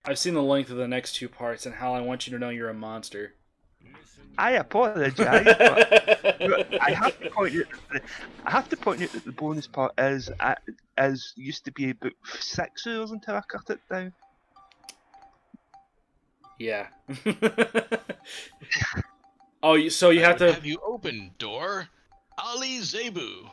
I've seen the length of the next two parts, and Hal, I want you to know you're a monster. I apologise, but I have to point out. I have to point out that the bonus part is used to be about 6 hours until I cut it down. Yeah. Oh, so you have to. Have you opened door? Ali Zebu.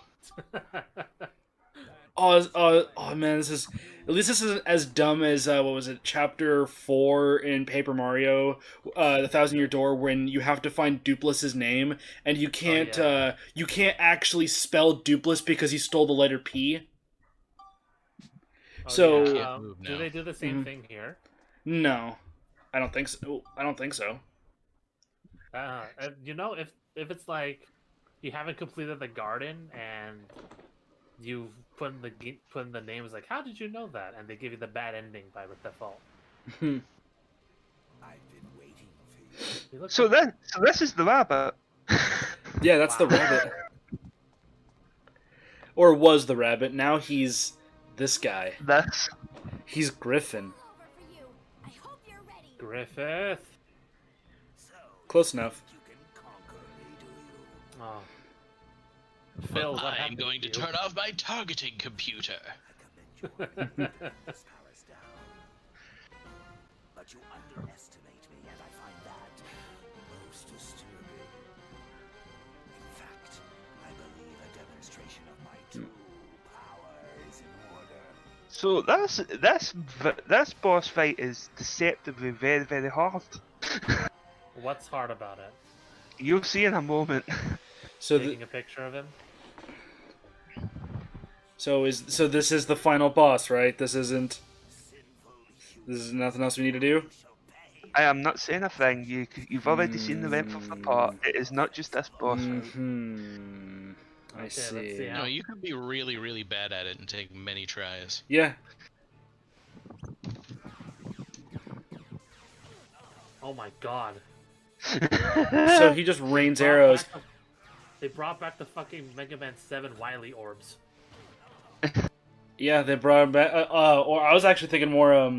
Oh man, this is at least this isn't as dumb as what was it, Chapter 4 in Paper Mario, the Thousand Year Door, when you have to find Duplus's name and you can't actually spell Duplus because he stole the letter P. So yeah. Do they do the same thing here? No, I don't think so. I don't think so. You know, if it's like you haven't completed the garden and you put in the names, like, how did you know that? And they give you the bad ending by default. I've been waiting for you. So this is the rabbit. Yeah, that's the rabbit. Or was the rabbit. Now he's this guy. He's Griffon. Griffith. Close enough. You can conquer me, do you? Oh. Phil, what I'm happened going to you? turn off my targeting computer. I commend your this powers down. But you underestimate me, and I find that most disturbing. In fact, I believe a demonstration of my true power is in order. So this boss fight is deceptively very, very hard. What's hard about it? You'll see in a moment. So Taking a picture of him? So this is the final boss, right? This is nothing else we need to do? I am not saying a thing. You've already seen the length of the part. It is not just this boss fight. I Okay, see. let's see No, you could be really, really bad at it and take many tries. Yeah. Oh my god. So he just rains arrows. They brought back the fucking Mega Man 7 Wily orbs. Yeah, they brought him back. Or I was actually thinking more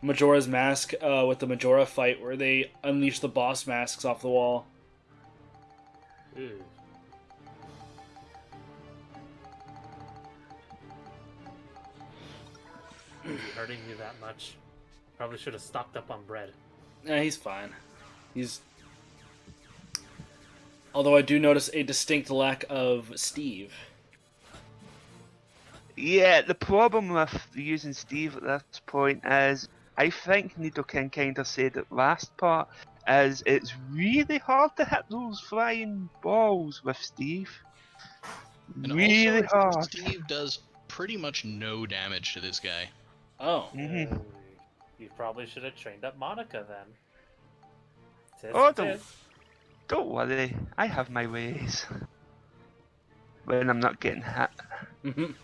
Majora's Mask with the Majora fight where they unleash the boss masks off the wall. Ew. Is he hurting you that much? Probably should have stocked up on bread. Nah, he's fine. Although I do notice a distinct lack of Steve. Yeah, the problem with using Steve at this point is, I think Nidoken kind of said it last part, is it's really hard to hit those flying balls with Steve. And Really also, hard. Steve does pretty much no damage to this guy. Oh. Mhm. You probably should have trained up Monica then. Tis, Oh, tis. Don't worry, I have my ways. When I'm not getting hit. Mhm.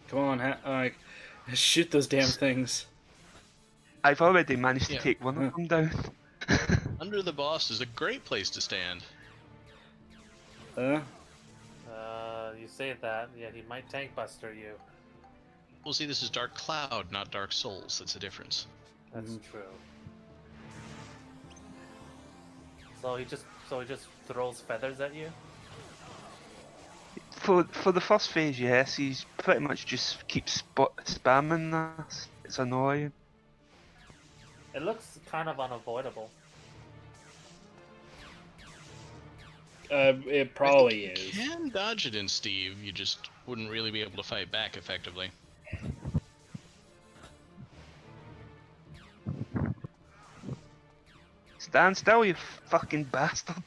Come on, shoot those damn things. I've already managed to Yeah. take one of them down. Under the boss is a great place to stand. You say that, yet he might tank buster you. Well, see, this is Dark Cloud, not Dark Souls. That's the difference. That's true. So he just throws feathers at you? For the first phase, yes, he's pretty much just keeps spamming this. It's annoying. It looks kind of unavoidable. It probably You is. can dodge it in Steve, you just wouldn't really be able to fight back effectively. Stand still, you fucking bastard.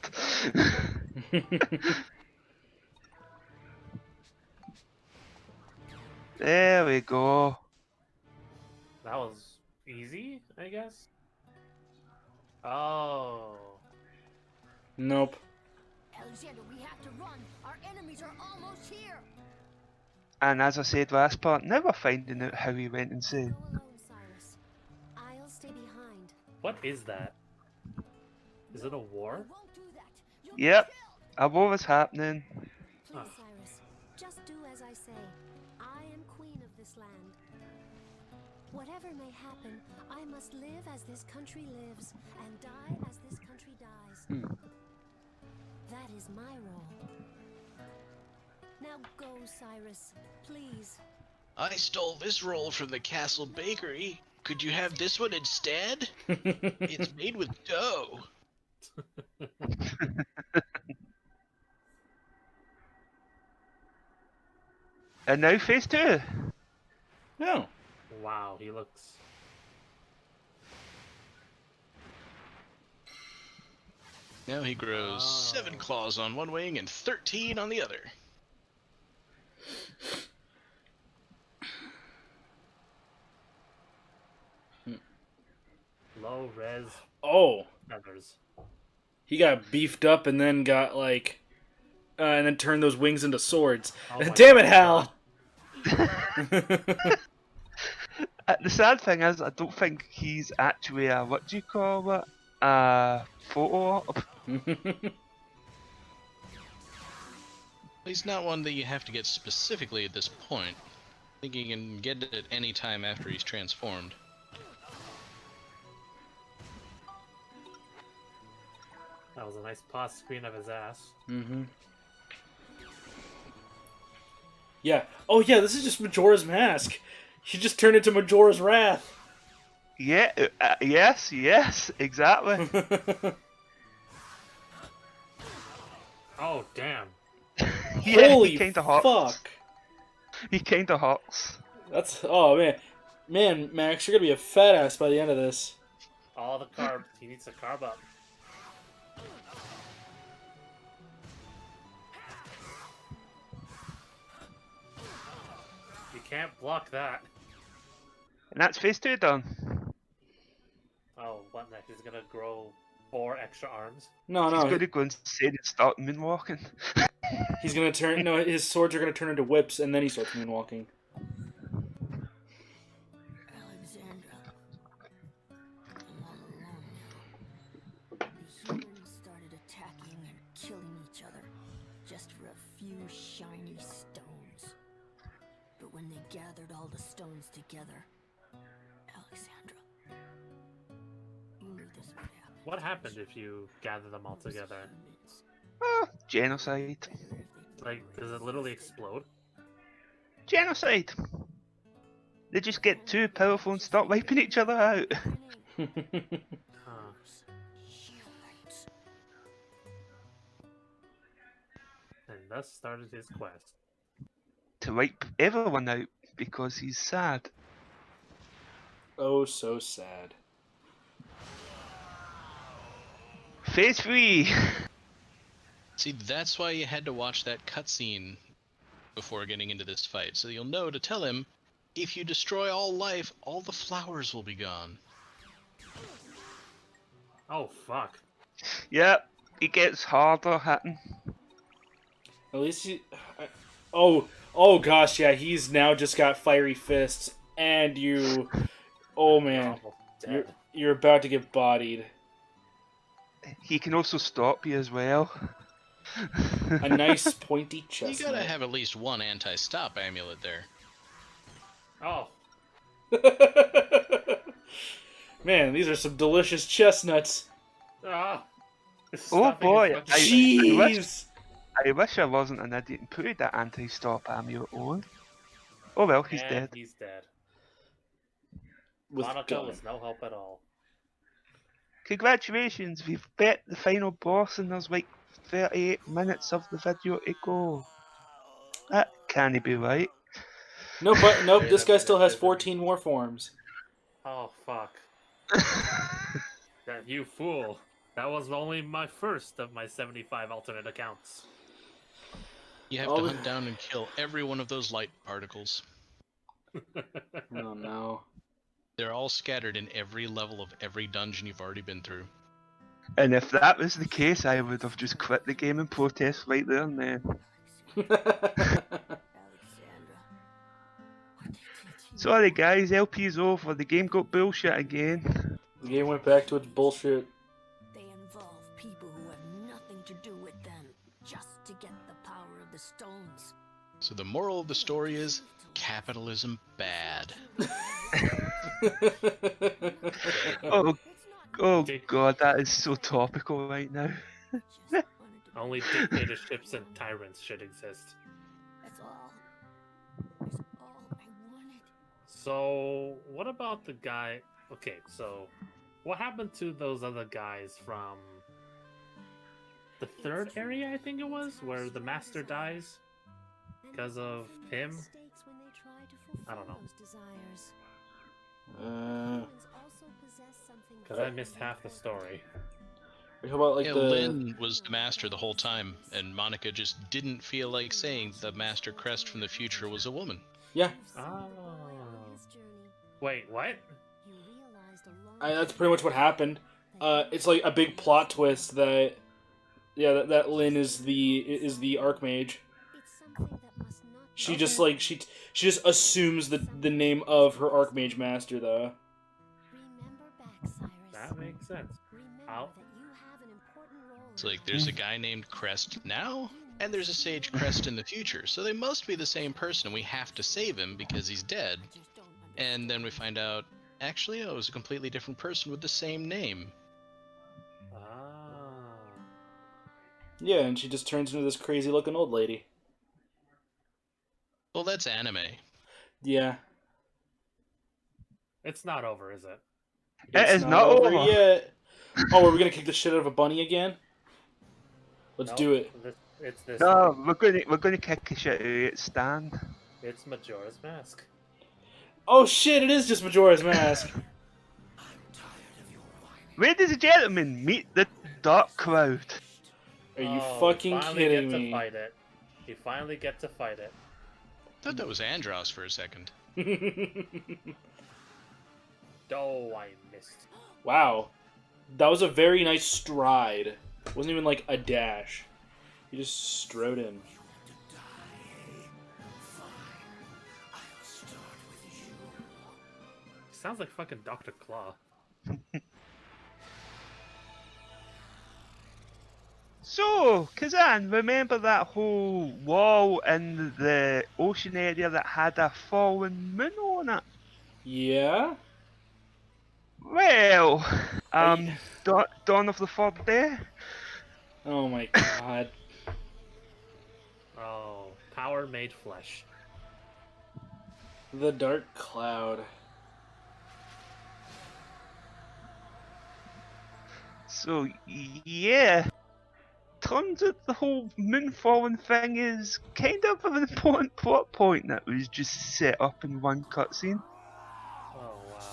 There we go. That was easy, I guess? Oh. Nope. Alexander, we have to run. Our enemies are almost here. And as I said last part, now we're finding out how he went insane. Go alone, Cyrus. I'll stay behind. What is that? Is it a war? I won't do that. You'll Yep, be killed. a war is happening. Please, Cyrus, just do as I say. I am queen of this land. Whatever may happen, I must live as this country lives and die as this country dies. That is my role. Now go, Cyrus, please. I stole this roll from the castle bakery. Could you have this one instead? It's made with dough. And now phase 2. No. Wow, he looks. Now he grows 7 claws on one wing and 13 on the other. Low res Oh, feathers. he got beefed up and then got like, and then turned those wings into swords. Oh my Damn it, God. Hal! The sad thing is, I don't think he's actually a, what do you call it? A photo op. He's not one that you have to get specifically at this point. I think you can get it at any time after he's transformed. That was a nice pause screen of his ass. Mm-hmm. Yeah. Oh yeah, this is just Majora's Mask. He just turned into Majora's Wrath. Yeah, yes, exactly. Oh, damn. Yeah, Holy he kinda hurts. fuck! He kinda hurts. That's man, Max, you're gonna be a fat ass by the end of this. All the carbs. He needs to carb up. You can't block that. And that's phase 2 done. Oh, what next? He's gonna grow 4 extra arms. No, He's no, gonna go insane and start moonwalking. he's gonna turn. No, his swords are gonna turn into whips, and then he starts moonwalking. Alexandra, I'm all alone now. The humans started attacking and killing each other just for a few shiny stones. But when they gathered all the stones together, Alexandra, you knew this would happen. What happened if you gather them all together? Genocide. Like, does it literally explode? Genocide! They just get too powerful and start wiping each other out. Huh. Humans. And thus started his quest. To wipe everyone out because he's sad. Oh, so sad. Phase 3! See, that's why you had to watch that cutscene before getting into this fight, so you'll know to tell him, if you destroy all life, all the flowers will be gone. Oh, fuck. Yep, it gets harder hitting. At least he. Oh gosh, yeah. He's now just got fiery fists, and you. Oh man, Almost dead. you're about to get bodied. He can also stop you as well. A nice pointy You chestnut. gotta have at least one anti-stop amulet there. Oh, Man, these are some delicious chestnuts. ah. This Oh, stuffing boy, is fucking- Jeez. I wish I wasn't an idiot and put that anti-stop amulet on. Oh well, he's And dead. He's dead. With Chronicle gun. was no help at all. Congratulations, we've bet the final boss and there's like 38 minutes of the video to go. That can't be right. Nope, this guy still has 14 more forms. Oh, fuck. That you fool. That was only my first of my 75 alternate accounts. You have to hunt down and kill every one of those light particles. Oh no. They're all scattered in every level of every dungeon you've already been through. And if that was the case, I would have just quit the game in protest right there and then. Alexandra. What they did to you. Sorry guys, LP's over, the game got bullshit again. The game went back to its bullshit. They involve people who have nothing to do with them, just to get the power of the stones. So the moral of the story is, capitalism bad. Oh, oh god, that is so topical right now. Only dictatorships and tyrants should exist. That's all. That's all I wanted. So, what about the guy? Okay, so what happened to those other guys from the third area? I think it was where the master dies because of him. I don't know. Because I missed half the story. How about like Yeah, the Lynn was the master the whole time, and Monica just didn't feel like saying the Master Crest from the future was a woman. yeah? Oh. Wait, what? That's pretty much what happened. It's like a big plot twist that that Lynn is the Archmage. She just like she just assumes the name of her Archmage Master though. That makes sense. How? It's like there's a guy named Crest now, and there's a Sage Crest in the future, so they must be the same person. We have to save him because he's dead. And then we find out, actually, it was a completely different person with the same name. Ah. Yeah, and she just turns into this crazy looking old lady. Well, that's anime. Yeah. It's not over, is it? It is not over yet. Oh, are we gonna kick the shit out of a bunny again? Let's Nope, do it. It's this. No, we're gonna kick the shit out of its stand. It's Majora's Mask. Oh shit! It is just Majora's Mask. Ladies and gentlemen, meet the Dark Crowd. Are you Oh, fucking finally kidding get me? To fight it. You finally get to fight it. Thought that was Andros for a second. Oh, I missed. Wow, that was a very nice stride. It wasn't even like a dash. You just strode in. Sounds like fucking Dr. Claw. So, Kazan, remember that whole wall in the ocean area that had a fallen moon on it? Yeah. Well, Are Dawn of the Third Day. Oh my god. Oh, power made flesh. The Dark Cloud. So, yeah. Turns out the whole moon falling thing is kind of an important plot point that was just set up in one cutscene. Oh, wow.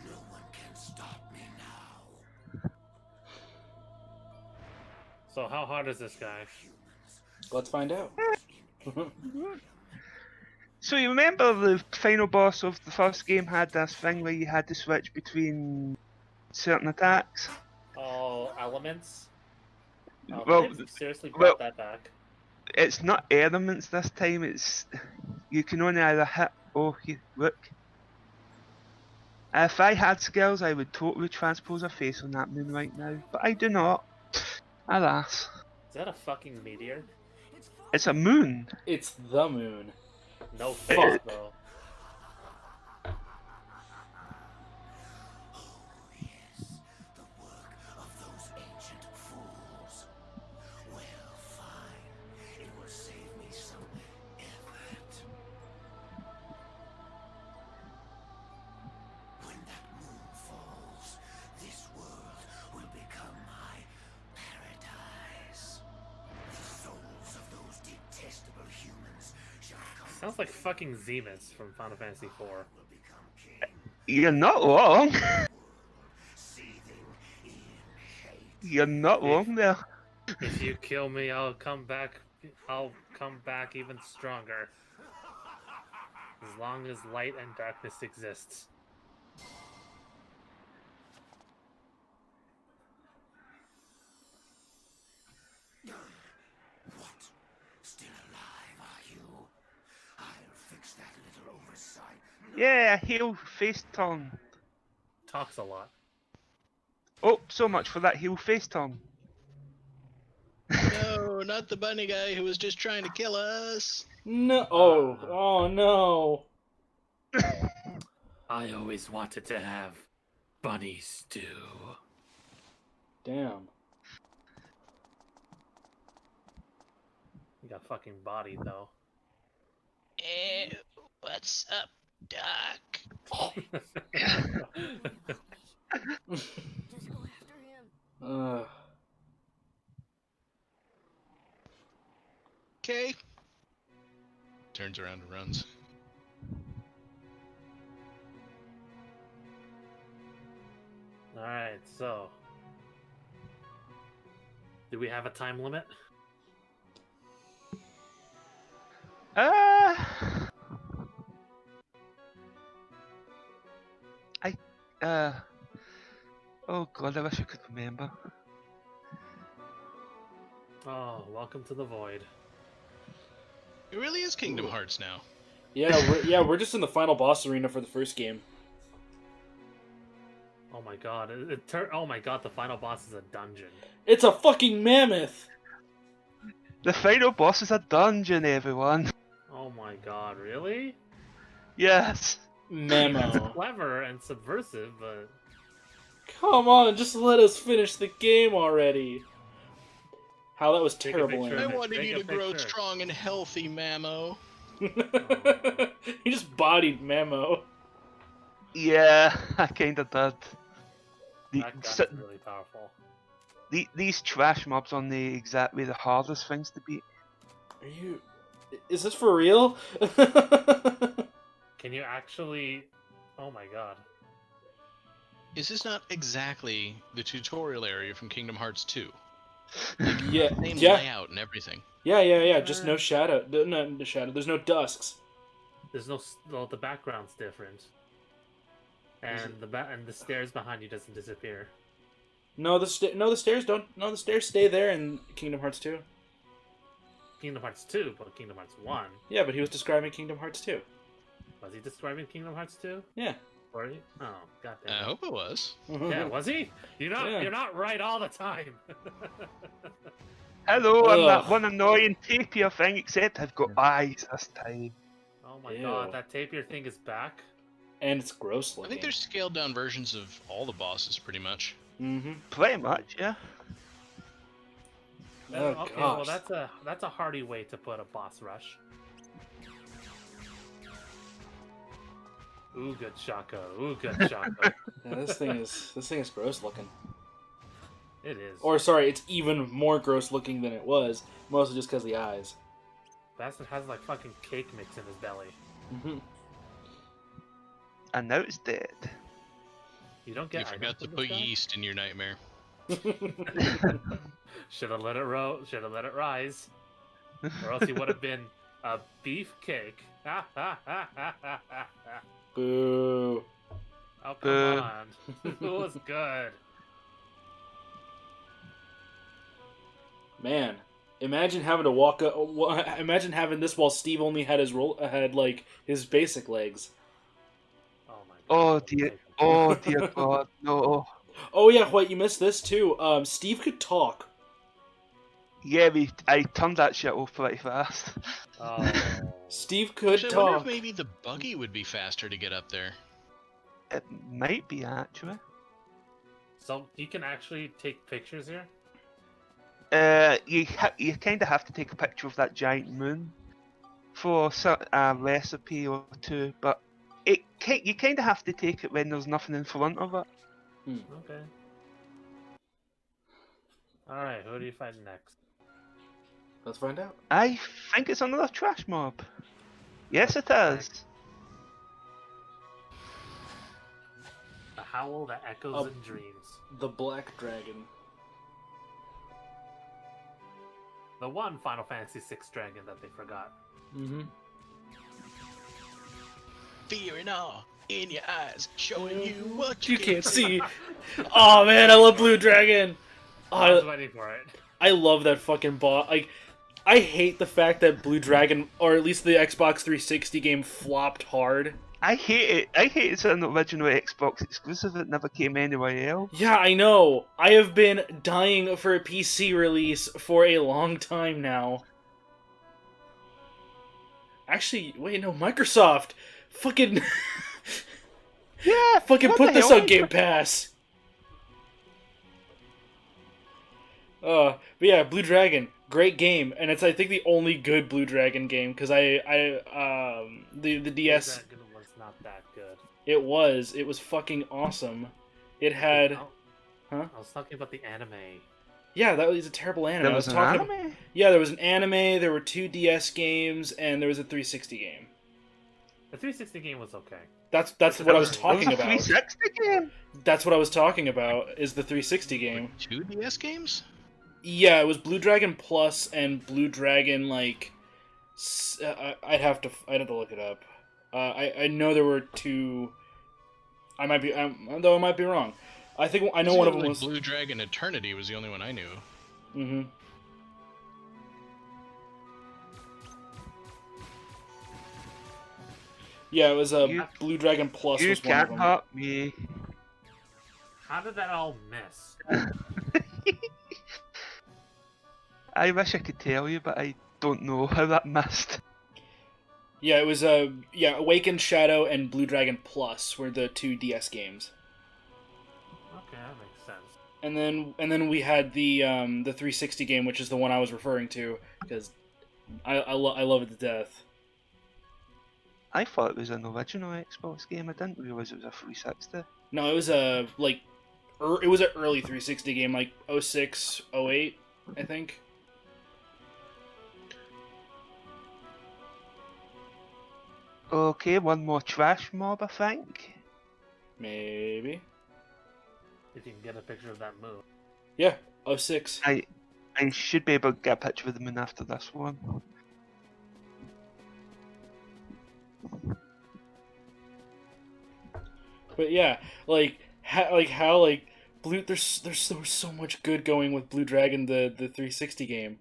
No one can stop me now. So how hard is this guy? Let's find out. So you remember the final boss of the first game had this thing where you had to switch between certain attacks? Oh, elements? Oh, Well, they've seriously brought that back. It's not elements this time, it's... You can only either hit... Oh, look. If I had skills, I would totally transpose a face on that moon right now, but I do not. Alas. Is that a fucking meteor? It's a moon. It's the moon. No Fuck. fuck, though. Sounds like fucking Zenith from Final Fantasy IV. You're not wrong. You're not wrong there. If you kill me, I'll come back. I'll come back even stronger. As long as light and darkness exists. Yeah, heel face turn. Talks a lot. Oh, so much for that heel face turn. No, not the bunny guy who was just trying to kill us. No. Oh no. I always wanted to have bunny stew. Damn. You got fucking bodied though. What's up, Doc? Just go after him. Okay. Turns around and runs. Alright, so. Do we have a time limit? Oh god, I wish I could remember. Oh, welcome to the void. It really is Kingdom Hearts now. Yeah, we're just in the final boss arena for the first game. Oh my god, oh my god, the final boss is a dungeon. It's a fucking mammoth. The final boss is a dungeon, everyone. Oh my god, really? Yes. Memo. Clever and subversive, but Come on, just let us finish the game already. How that was Take a terrible. picture I of it. wanted Take you a to grow picture. strong and healthy, Mammo. He just bodied Memo. Yeah, I kinda did. that gun is really powerful. These trash mobs on exactly the hardest things to beat. Are you... Is this for real? Can you actually... Oh my god. Is this not exactly the tutorial area from Kingdom Hearts 2? Yeah, Same yeah. layout and everything. Yeah. Just no shadow. No shadow. There's no dusks. There's no... Well, the background's different. And the stairs behind you doesn't disappear. No, the stairs don't. No, the stairs stay there in Kingdom Hearts 2. Kingdom Hearts 2, but Kingdom Hearts 1. Yeah, but he was describing Kingdom Hearts 2. Was he describing Kingdom Hearts 2? Yeah. Were you? Oh, I goddamn. hope it was. Yeah, was he? You're not right all the time. Hello, I'm that Ugh. one annoying tapir thing, except I've got eyes this time. Oh my Ew. god, that tapir thing is back. And it's gross I looking. think there's scaled down versions of all the bosses, pretty much. Mm-hmm. Pretty much, yeah. Oh, Okay, well gosh. that's a hearty way to put a boss rush. Ooh, good Shako. Ooh, good Shako. Yeah, this thing is gross looking. It is. Or sorry, it's even more gross looking than it was. Mostly just because of the eyes. Bastard has like fucking cake mix in his belly. Mm-hmm. And now it's dead. You don't get. You forgot to put yeast in your nightmare. Should have let it Should have let it rise. Or else he would have been a beefcake. Ha ha ha ha ha ha. Boo. Oh, come Boo. on. It was good. Man, imagine having to walk. Imagine having this while Steve only had his basic legs. Oh my Oh god. dear, oh dear god, no. Oh yeah, wait, you missed this too. Steve could talk. Yeah, I turned that shit off pretty fast. Oh. Steve could Actually, I wonder talk. if maybe the buggy would be faster to get up there. It might be, actually. So you can actually take pictures here? You kind of have to take a picture of that giant moon for a recipe or two, but you kind of have to take it when there's nothing in front of it. Okay. Alright, who do you fight next? Let's find out. I think it's another trash mob. Yes, it is. A howl that echoes in dreams. The Black Dragon. The one Final Fantasy VI dragon that they forgot. Mm-hmm. Fear and awe in your eyes, showing you what You can't see. Oh man, I love Blue Dragon. I was Oh, waiting for it. I love that fucking boss. Like, I hate the fact that Blue Dragon, or at least the Xbox 360 game, flopped hard. I hate it. I hate it's an original Xbox exclusive that never came anywhere else. Yeah, I know. I have been dying for a PC release for a long time now. Actually, wait, no, Microsoft. Fucking. Yeah, Fucking what put the this hell? on Game Pass. But yeah, Blue Dragon, great game, and it's I think the only good Blue Dragon game because the DS. Dragon was not that good. It was fucking awesome. It had, huh? I was talking about the anime. Yeah, that was a terrible anime. There I was an talking anime? About, yeah, there was an anime. There were 2 DS games, and there was a 360 game. The 360 game was okay. That's what I was There was talking a about. 360 game? That's what I was talking about. Is the 360 game? 2 DS games? Yeah, it was Blue Dragon Plus and Blue Dragon like. I'd have to look it up. I know there were 2. I might be though I might be wrong. I think I know one of them was Blue Dragon Eternity was the only one I knew. Mm-hmm. Yeah, it was Blue Dragon Plus You was one of can't them. hurt me. How did that all miss? I wish I could tell you, but I don't know how that missed. Yeah, it was Awakened Shadow and Blue Dragon Plus were the 2 DS games. Okay, that makes sense. And then we had the 360 game, which is the one I was referring to because I love it to death. I thought it was an original Xbox game. I didn't realise it was a 360. No, it was a it was an early 360 game, like 06, 08, I think. Okay, one more trash mob, I think. Maybe. If you can get a picture of that move. Yeah, 06. I should be able to get a picture of the moon after this one. But yeah, how Blue there's so much good going with Blue Dragon the 360 game.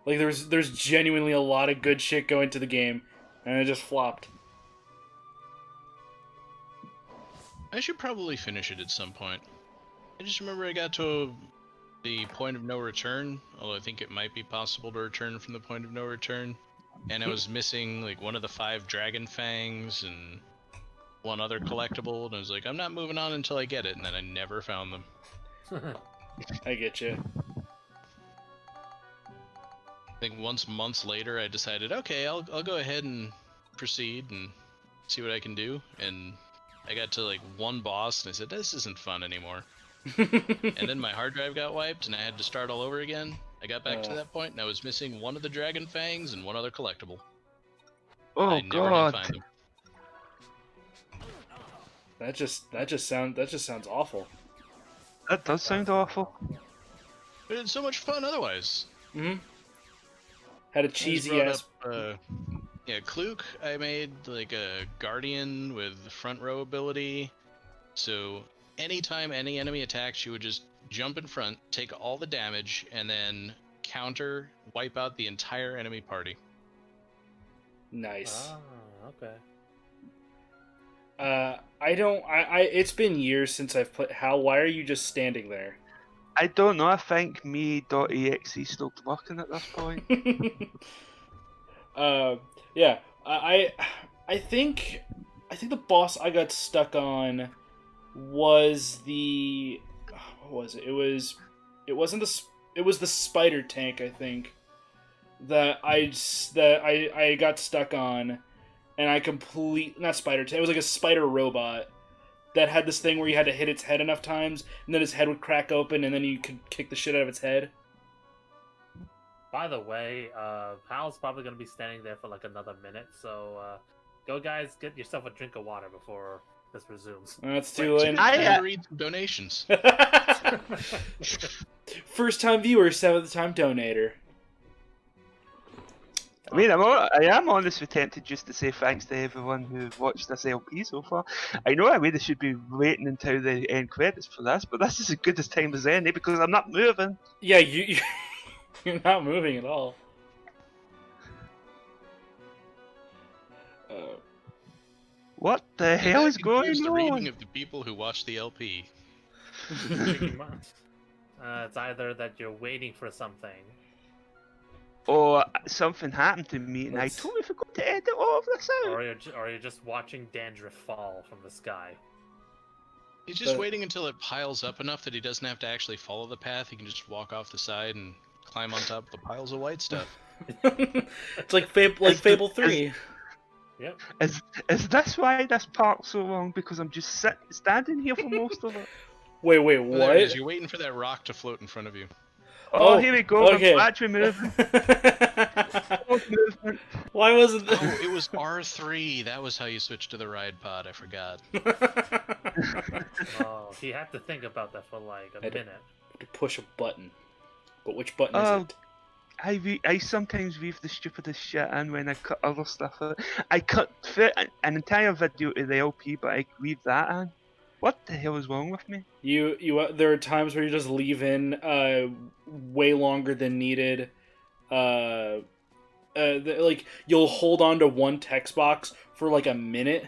Like there's genuinely a lot of good shit going to the game, and it just flopped. I should probably finish it at some point. I just remember I got to the point of no return, although I think it might be possible to return from the point of no return. And I was missing like one of the 5 dragon fangs and one other collectible, and I was like, I'm not moving on until I get it, and then I never found them. I get you. I think months later, I decided, okay, I'll go ahead and proceed and see what I can do. And I got to like one boss, and I said, this isn't fun anymore. And then my hard drive got wiped, and I had to start all over again. I got back to that point, and I was missing one of the dragon fangs and one other collectible. Oh I never god. did find them. That just sounds awful. That does sound awful. But it's so much fun otherwise. Mm-hmm. Had a I just cheesy brought ass. up, yeah, Kluk, I made like a guardian with front row ability. So anytime any enemy attacks, you would just jump in front, take all the damage, and then counter, wipe out the entire enemy party. Nice. Ah, okay. It's been years since I've played. Why are you just standing there? I don't know, I think me.exe stopped working at this point. Yeah, I think the boss I got stuck on was the what was it? It was the spider tank, I think, that I got stuck on, and not spider tank. It was like a spider robot that had this thing where you had to hit its head enough times, and then its head would crack open, and then you could kick the shit out of its head. By the way, Hal's probably going to be standing there for like another minute, so go guys, get yourself a drink of water before this resumes. That's too late. I read some donations. First time viewer, 7th time donator. I mean, I am honestly tempted just to say thanks to everyone who watched this LP so far. I know I really should be waiting until the end credits for this, but this is as good as time as any because I'm not moving. Yeah, you're not moving at all. What the hell is going the reading on? of the people who watch the LP. Pretty much. It's either that you're waiting for something, or something happened to me and I Let's- totally forgot to edit all of this out. Or you're just watching dandruff fall from the sky. He's just But- waiting until it piles up enough that he doesn't have to actually follow the path. He can just walk off the side and climb on top of the piles of white stuff. It's like Fable 3. Yep. Is this why this part's so long? Because I'm just standing here for most of it. Wait, Oh, there it is. what? You're waiting for that rock to float in front of you. Oh, here we go. okay. I'm actually moving. Movement. Why wasn't Oh, it was R3. That was how you switched to the ride pod. I forgot. Oh, he had to think about that for like a minute. to push a button? But which button Oh. is it? I sometimes leave the stupidest shit in when I cut other stuff out. I cut an entire video to the LP, but I leave that in. What the hell is wrong with me? There are times where you just leave in way longer than needed. Like you'll hold on to one text box for like a minute.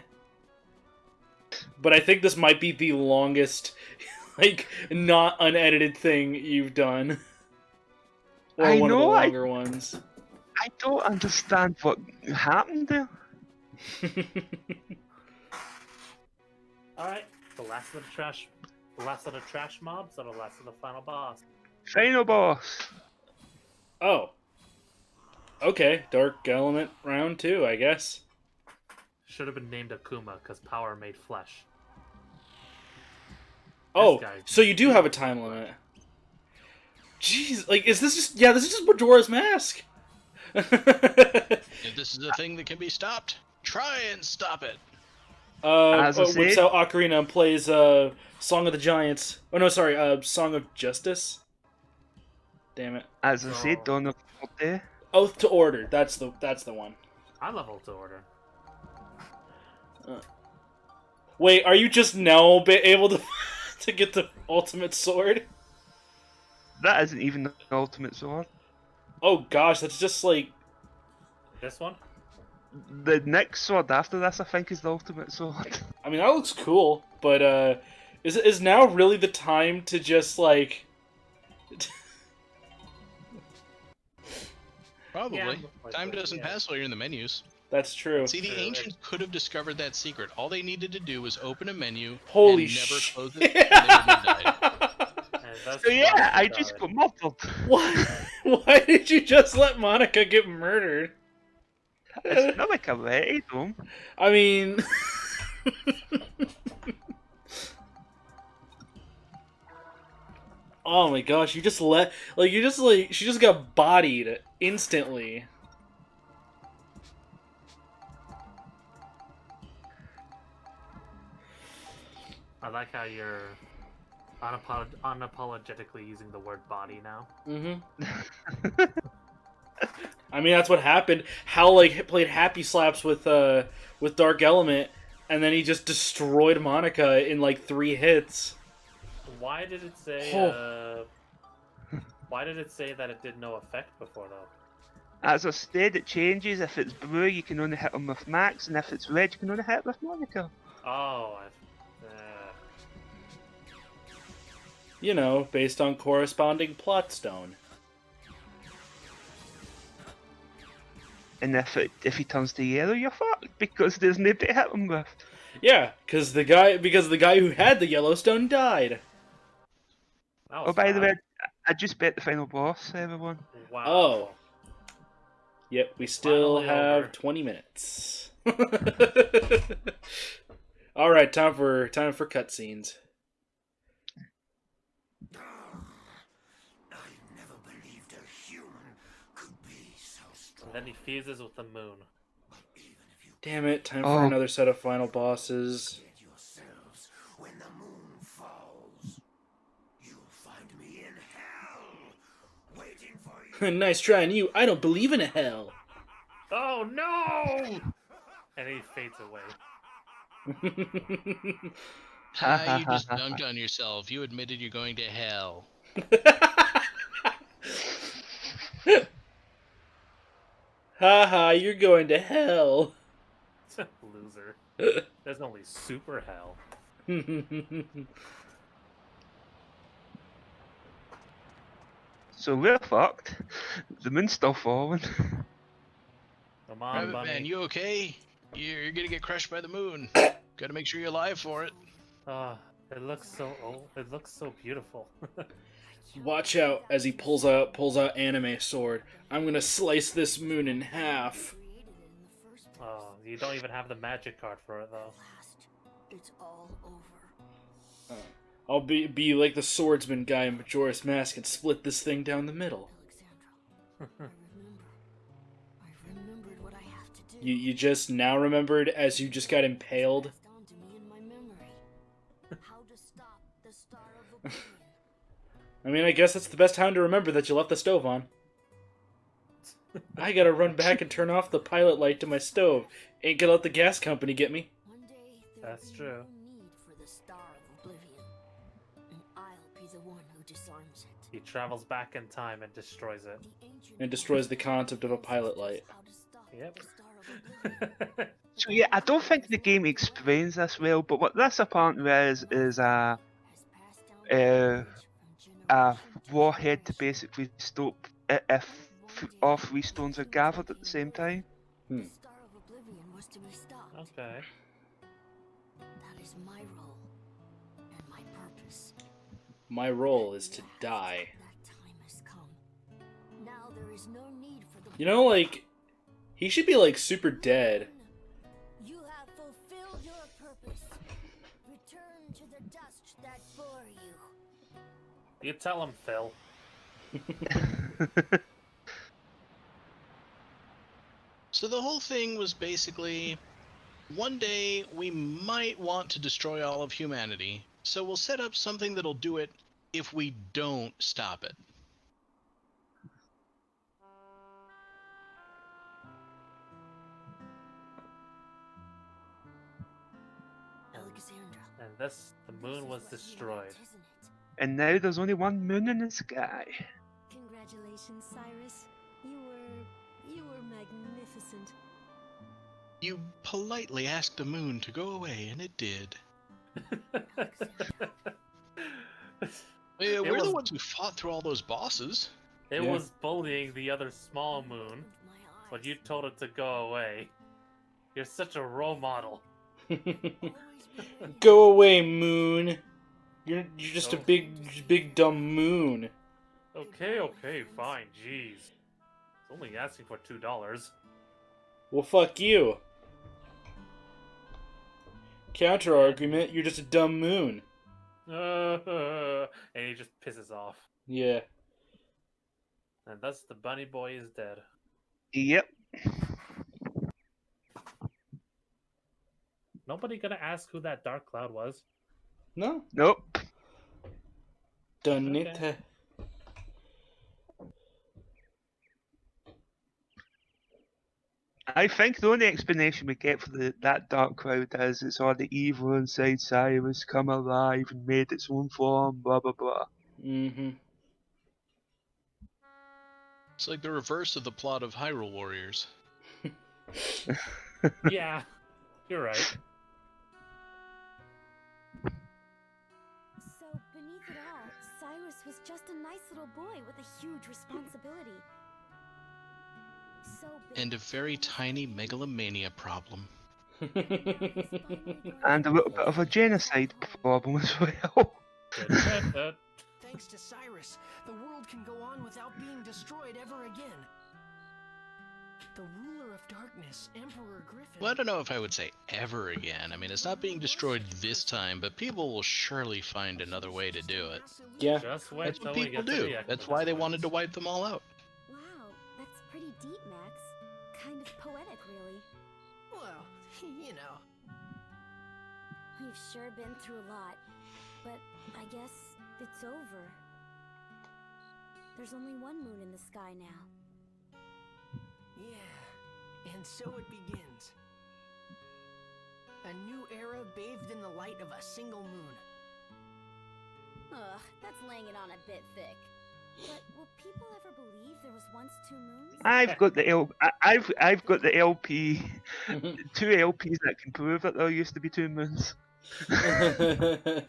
But I think this might be the longest, like, not unedited thing you've done. Or I one of the know, longer ones. I don't understand what happened there. Alright, the last of the trash mobs or the last of the final boss? Final boss. Oh. Okay, Dark Element round 2, I guess. Should have been named Akuma, because power made flesh. Oh, guy's- so you do have a time limit. Jeez, like, is this just... Yeah, this is just Majora's Mask. If this is a thing that can be stopped, try and stop it. As I Whips said- out Ocarina and plays Song of the Giants. Oh, no, sorry, Song of Justice? Damn it. As I Oh. said, Dawn of the Day. Oath to Order, that's the one. I leveled to order. Wait, are you just now able to to get the ultimate sword? That isn't even the ultimate sword. Oh gosh, that's just like... This one? The next sword after this, I think, is the ultimate sword. I mean, that looks cool, but is now really the time to just like... Probably. Yeah, Time doesn't yeah. pass while you're in the menus. That's true. See, the True, ancients could have discovered that secret. All they needed to do was open a menu Holy and never shit. close it, and they would have died. And that's So yeah, why I he just died. got murdered. Why did you just let Monica get murdered? It's not like I ready them. I mean... Oh my gosh, you just let... she just got bodied instantly. I like how you're unapologetically using the word body now. Mm-hmm. I mean, that's what happened. Hal, like, played Happy Slaps with Dark Element, and then he just destroyed Monica in, like, 3 hits. Why did it say? Oh. Why did it say that it did no effect before though? As I said, it changes. If it's blue, you can only hit them with Max, and if it's red, you can only hit with Monica. Oh, You know, based on corresponding plot stone. And if he turns to yellow, you're fucked because there's nobody to hit him with. Yeah, because the guy who had the Yellowstone died. that was Oh, by the way, fast. I just bet the final boss, everyone. Wow. Oh. Yep, we still Finally have over. 20 minutes. All right, time for cutscenes. I never believed a human could be so strong. And then he fuses with the moon. Even if you Damn it, time Oh. for another set of final bosses. get yourselves when the moon falls, you'll find me in hell, waiting for you. Nice trying you. I don't believe in a hell. Oh no! And he fades away. You just dunked on yourself. You admitted you're going to hell. Haha, you're going to hell. Loser. There's only super hell. So we're fucked. The moon's still falling. Come on, Private bunny. man, you okay? You're gonna get crushed by the moon. Gotta make sure you're alive for it. It looks so old. It looks so beautiful. Watch out as he pulls out anime sword. I'm gonna slice this moon in half. Oh, you don't even have the magic card for it though. It's all over. I'll be like the swordsman guy in Majora's Mask and split this thing down the middle. Alexandra, I remembered what I have to do. You just now remembered as you just got impaled? Passed on to me in my memory. How to stop the Star of Oblivion. I mean, I guess that's the best time to remember that you left the stove on. I gotta run back and turn off the pilot light to my stove. Ain't gonna let the gas company get me. One day there That's will be true. no need for the Star of Oblivion, and I'll be the one who disarms it. He travels back in time and destroys it. The ancient And destroys the concept of a pilot light. how to stop Yep. the Star of Oblivion. So yeah, I don't think the game explains this well, but what this apparently is a Has passed down Uh, from a generation to warhead to generation. basically stop it if all three stones are gathered at the same time. The Star of Oblivion was to be stopped. Okay. That is my role and my purpose. My role is to die. That time has come. Now there is no need for the You know, like, he should be, like, super dead. You have fulfilled your purpose. Return to the dust that bore you. You tell him, Phil. So the whole thing was basically, one day we might want to destroy all of humanity, so we'll set up something that'll do it if we don't stop it. Alexandra. And the moon was this is what you destroyed. want, isn't it? And now there's only one moon in the sky. Congratulations, Cyrus. You were magnificent. You politely asked the moon to go away, and it did. Yeah, It we're the was- ones who fought through all those bosses. It Yeah. was bullying the other small moon, Opened my eyes. but you told it to go away. You're such a role model. Always be ready. Go away, moon. You're just a Oh. big dumb moon. Okay, fine, jeez. It's only asking for $2. Well, fuck you. Counter argument, you're just a dumb moon. And he just pisses off. Yeah. And thus the bunny boy is dead. Yep. Nobody gonna ask who that dark cloud was? No? Nope. Done Okay. it. I think the only explanation we get for that dark cloud is it's all the evil inside Cyrus come alive and made its own form, blah blah blah. Mm-hmm. It's like the reverse of the plot of Hyrule Warriors. Yeah, you're right. So, beneath it all, Cyrus was just a nice little boy with a huge responsibility. So big. And a very tiny megalomania problem. And a little bit of a genocide problem as well. Thanks to Cyrus, the world can go on without being destroyed ever again. The ruler of darkness, Emperor Griffon. Well, I don't know if I would say ever again. I mean, it's not being destroyed this time, but people will surely find another way to do it. Yeah. Just wait That's till what we people get to do. the That's why they Equinox. wanted to wipe them all out. Wow, that's pretty deep, Max. Kind of poetic, really. Well, you know. We've sure been through a lot, but I guess it's over. There's only one moon in the sky now. Yeah, and so it begins. A new era bathed in the light of a single moon. Ugh, that's laying it on a bit thick. But will people ever believe there was once two moons? I've got the LP, two LPs that can prove that there used to be two moons. It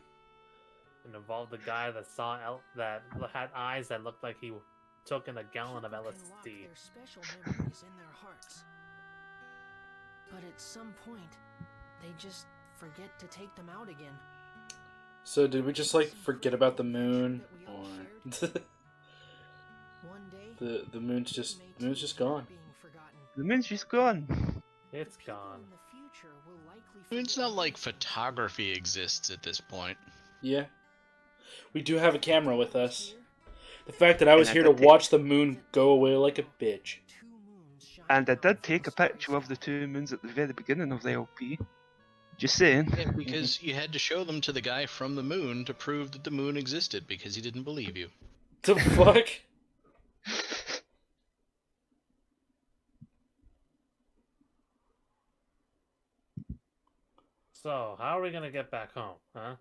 involved the guy that saw that had eyes that looked like he took in a gallon of People can LSD. lock their special memories in their hearts. But at some point, they just forget to take them out again. So did we just like forget about the moon, or One day, the moon's just gone? being forgotten. The moon's just gone. It's People gone. in the future will likely I mean, it's forget not like about photography exists at this point. Yeah, we do have a camera with us. The fact that I was And I here to did take- watch the moon go away like a bitch. two moons shining And I did down take a from picture of the two moons at the very beginning of the LP. Just saying. Yeah, because you had to show them to the guy from the moon to prove that the moon existed because he didn't believe you. The fuck? So, how are we gonna get back home, huh?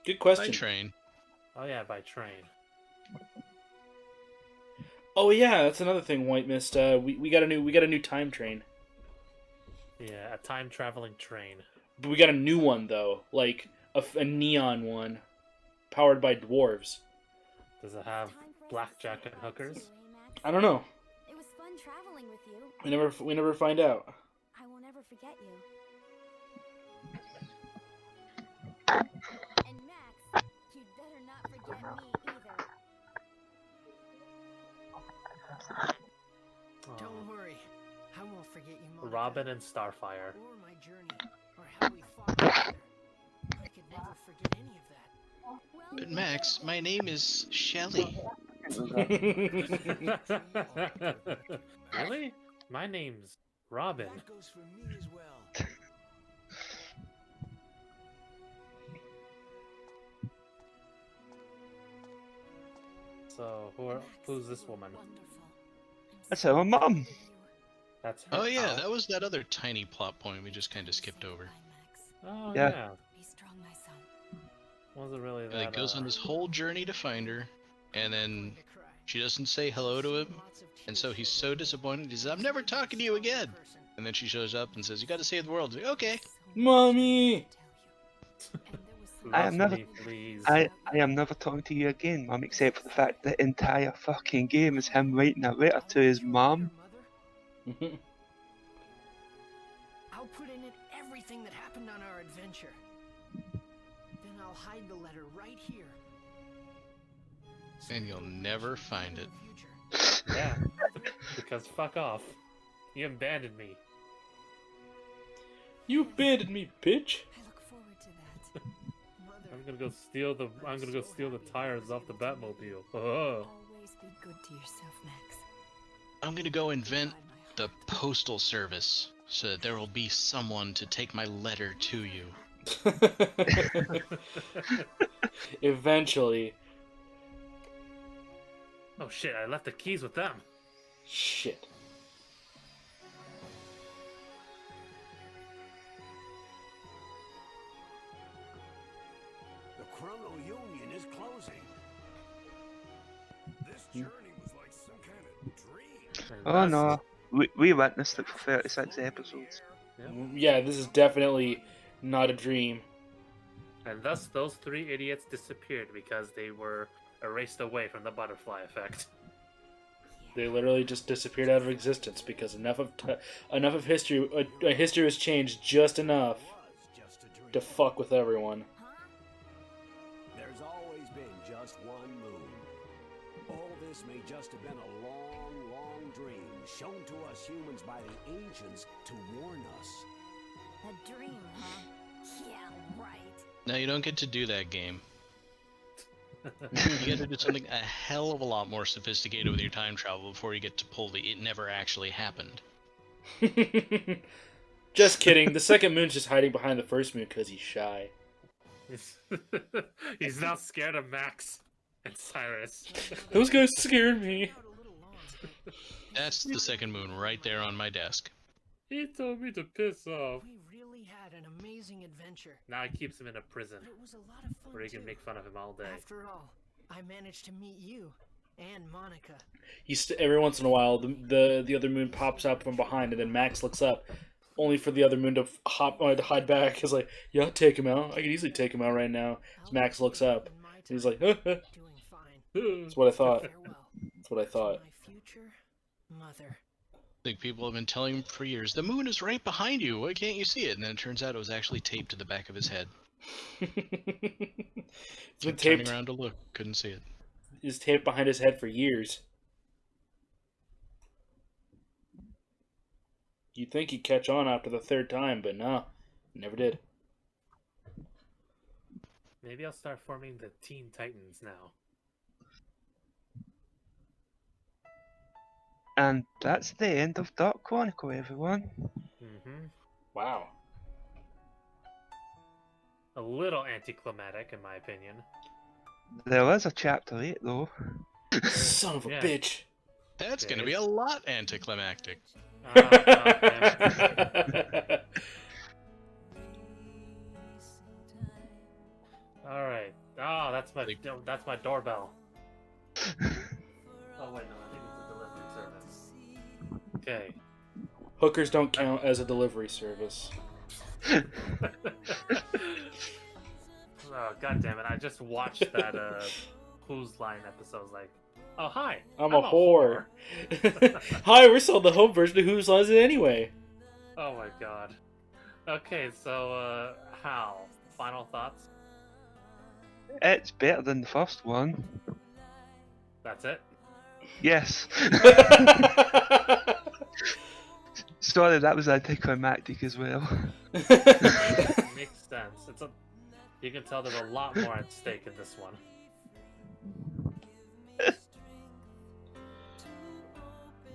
Good By question. train. Oh yeah, by train. Oh yeah, that's another thing White missed. We got a new time train. Yeah, a time traveling train. But we got a new one though, like a neon one, powered by dwarves. Does it have blackjack and hookers? I don't know. It was fun traveling with you. We never find out. I will never forget you. And Max, you'd better not forget me either. Don't worry, I won't forget you, Monica. Robin and Starfire. Or my journey, or how we fought together. I could never forget any of that. Well, But Max, my name is Shelly. Really? My name's Robin. That goes for me as well. So, who's this woman? That's our mum. That's her. Oh yeah, that was that other tiny plot point we just kind of skipped over. Oh Yeah. yeah. Be strong, my son. Wasn't really And that. it goes on this whole journey to find her, and then To cry. she doesn't say hello to him, Lots of and so tears he's shed so disappointed. He says, "I'm never talking to you again." person. And then she shows up and says, "You got to save the world." He's like, okay. Mommy! I am never- Please. I am never talking to you again, Mum, except for the fact that the entire fucking game is him writing a letter to his mum. Mother, I'll put in it everything that happened on our adventure. Then I'll hide the letter right here. So And you'll that when never she find in it. the future, Yeah. Because fuck off. You abandoned me. You abandoned me, bitch. I look forward to that. Mother, I'm gonna go steal the tires off the Batmobile. Oh. Always be good to yourself, Max. I'm gonna go invent By my the heart. postal service so that there will be someone to take my letter to you. Eventually. Oh shit! I left the keys with them. Shit. The Chrono Union is closing. This journey was like some kind of dream. And Oh that's- no, we witnessed it for 36 episodes. Yeah, this is definitely not a dream. And thus, those three idiots disappeared because they were erased away from the butterfly effect. They literally just disappeared out of existence because enough of history history was changed just enough Was just a dream. to fuck with everyone. There's always been just one moon. All this may just have been a long, long dream shown to us humans by the ancients to warn us. A dream, huh? Yeah, right. Now you don't get to do that game. You get to do something a hell of a lot more sophisticated with your time travel before you get to pull the "it never actually happened." Just kidding. The second moon's just hiding behind the first moon because he's shy. He's not scared of Max and Cyrus. Those guys scared me. out a little long, but That's the second moon right there on my desk. He told me to piss off. we really had an amazing adventure. Now he keeps him in a prison But it was a lot of fun where he can too. make fun of him all day. After all, I managed to meet you and Monica. Every once in a while, the other moon pops up from behind, and then Max looks up, only for the other moon to to hide back. He's like, "Yeah, I'll take him out. I can easily take him out right now." I'll Max be looks here up, in my and he's time, like, doing fine. That's what I thought. Farewell That's what I to thought. my future mother. Like people have been telling him for years, the moon is right behind you. Why can't you see it? And then it turns out it was actually taped to the back of his head. It's been Kept turning taped. around to look, couldn't see it. It's taped behind his head for years. You'd think he'd catch on after the third time, but no, never did. Maybe I'll start forming the Teen Titans now. And that's the end of Dark Chronicle, everyone. Mm-hmm. Wow. A little anticlimactic, in my opinion. There is a chapter 8, though. Son of a Yeah. bitch. That's Okay. gonna be a lot anticlimactic. All right. Oh, that's my doorbell. Oh wait, no, I think it's a delivery service. Okay. Hookers don't count as a delivery service. Oh god damn it! I just watched that Who's Line episode. I was like, oh hi, I'm a whore. Hi, we're selling the home version of Whose Line Is It Anyway? Oh my god. Okay, so Hal, final thoughts? It's better than the first one. That's it. Yes. Sorry, that was anticlimactic as well. Makes sense. You can tell there's a lot more at stake in this one.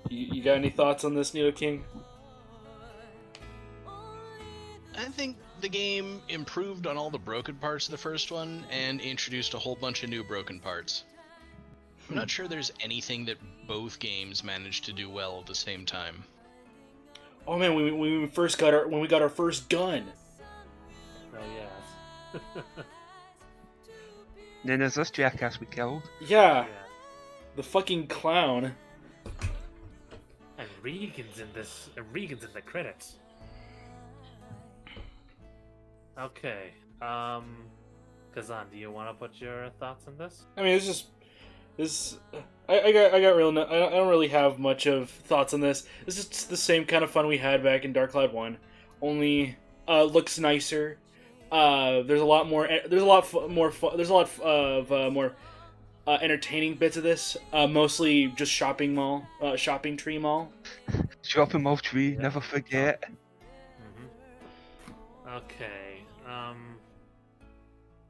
You got any thoughts on this, Neo King? I think the game improved on all the broken parts of the first one and introduced a whole bunch of new broken parts. I'm not sure there's anything that both games managed to do well at the same time. Oh man, when we got our first gun. Oh yes. Then there's this jackass we killed. Yeah, Yeah. the fucking clown. And Regan's in this. And Regan's in the credits. Okay. Kazan, do you want to put your thoughts on this? I mean, it's just this. I got real. I don't really have much of thoughts on this. It's just the same kind of fun we had back in Dark Cloud 1, only looks nicer. There's a lot more. There's a lot more. There's a lot of more entertaining bits of this. Mostly just shopping tree mall. Shopping mall tree, Yeah. never forget. Mm-hmm. Okay.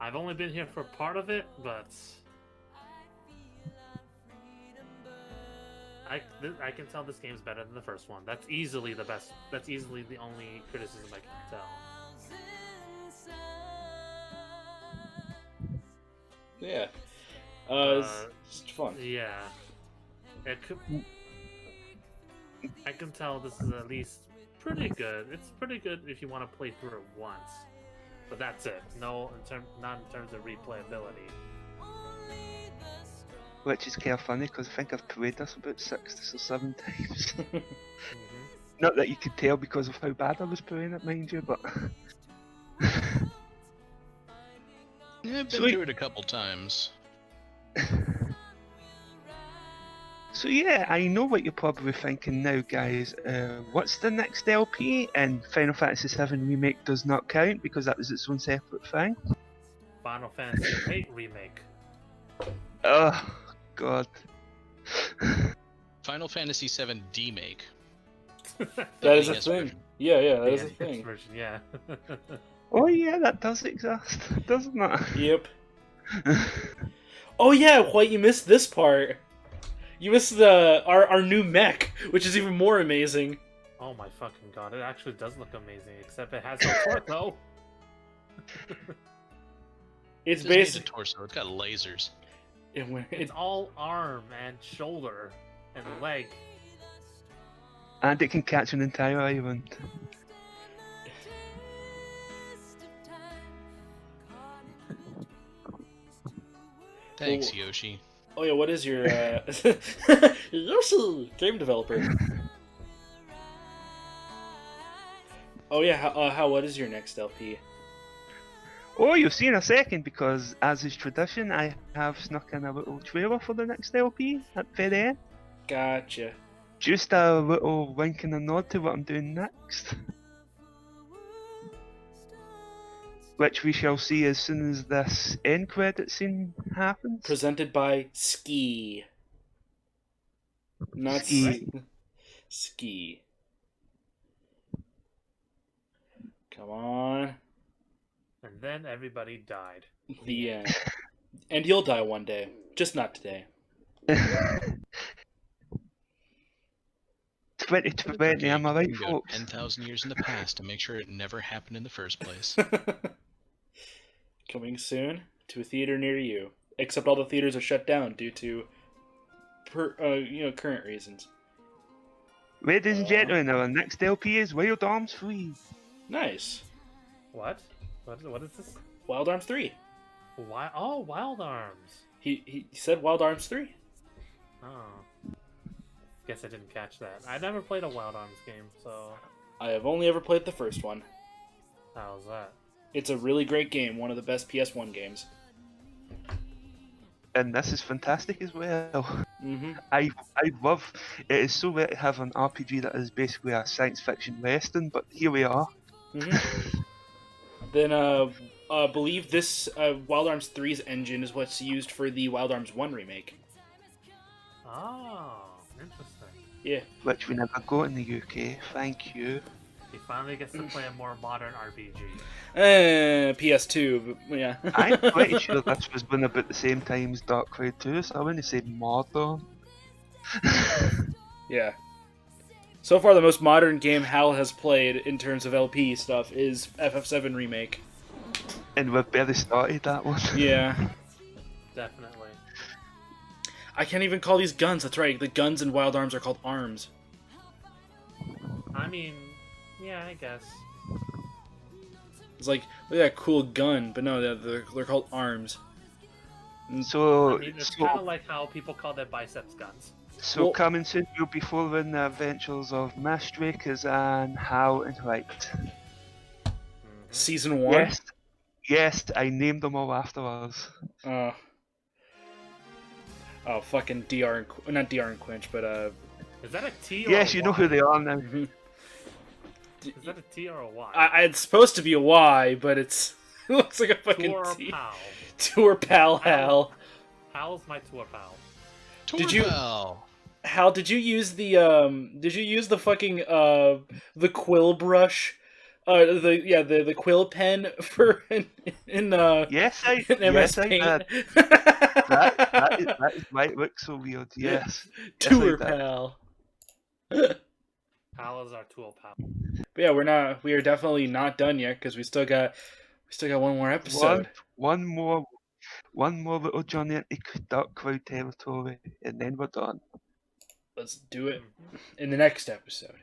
I've only been here for part of it, but I can tell this game's better than the first one. That's easily the best. That's easily the only criticism I can tell. Yeah. It's just fun. Yeah. I can tell this is at least pretty good. It's pretty good if you want to play through it once. But that's it. Not in terms of replayability. Which is kind of funny because I think I've played this about 6 or 7 times. Mm-hmm. Not that you could tell because of how bad I was playing it, mind you, but. Yeah, I've been Sweet. through it a couple times. So yeah, I know what you're probably thinking now, guys. What's the next LP? And Final Fantasy VII Remake does not count because that was its own separate thing. Final Fantasy VIII Remake. Oh, God. Final Fantasy VII D-Make. That is a DS thing. version. Yeah, that is Yeah, a thing. version, yeah. Oh yeah, that does exist, doesn't it? Yep. Oh yeah, White, you missed this part. You missed our new mech, which is even more amazing. Oh my fucking god, it actually does look amazing, except it has no torso. It's It doesn't need a basically torso. It's got lasers. It's all arm and shoulder and leg. And it can catch an entire island. Thanks, Yoshi. Oh yeah, what is your Yoshi game developer? Oh yeah, how what is your next LP? Oh, you'll see in a second, because as is tradition, I have snuck in a little trailer for the next LP at the very end. Gotcha. Just a little wink and a nod to what I'm doing next. Which we shall see as soon as this end credit scene happens. Presented by Ski. Not Ski. Ski. Come on. And then everybody died. The end. And you'll die one day. Just not today. 2020, am I right, You can go folks? 10,000 years in the past to make sure it never happened in the first place. Coming soon to a theater near you. Except all the theaters are shut down due to current reasons. Ladies and gentlemen, our next LP is Wild Arms 3. Nice. What? What is this? Wild Arms 3. Wild Arms. He said Wild Arms 3. Oh. Guess I didn't catch that. I never played a Wild Arms game, so... I have only ever played the first one. How's that? It's a really great game, one of the best PS1 games. And this is fantastic as well. Mm-hmm. I love it. Is so weird to have an RPG that is basically a science fiction western, but here we are. Mm-hmm. Then, I believe this Wild Arms 3's engine is what's used for the Wild Arms 1 remake. Oh, interesting. Yeah. Which we never got in the UK. Thank you. He finally gets to play a more modern RPG. PS2, but yeah. I'm pretty sure this was been about the same time as Dark Cloud 2, so I wouldn't say modern. Yeah. So far, the most modern game Hal has played in terms of LP stuff is FF7 Remake. And we've barely started that one. Yeah. Definitely. I can't even call these guns. That's right. The guns in Wild Arms are called arms. I mean, yeah, I guess. It's like, look at that cool gun, but no, they're called arms. So, I mean, it's kind of like how people call their biceps guns. So Well- coming soon, we'll be following the adventures of Mystery, Kazan, Hal, and White. Season 1? Yes, I named them all after us. Oh, fucking DR and not DR and Quinch, but Is that a T or Yes, a you know Y? who they are now. mhm. Is that a T or a Y? It's supposed to be a Y, but it's it looks like a fucking Tour T. pal. Tour pal Hal. Hal's my tour pal. Did you- Torbell! Hal, did you use the fucking the quill brush? The quill pen for in Yes, I in MS yes, I Paint. did. That is why it looks so weird. Yes. Tour Yes, I did. pal. Hal is our tool pal. But yeah, we are definitely not done yet because we still got one more episode. One more little journey into Dark Cloud territory, and then we're done. Let's do it in the next episode.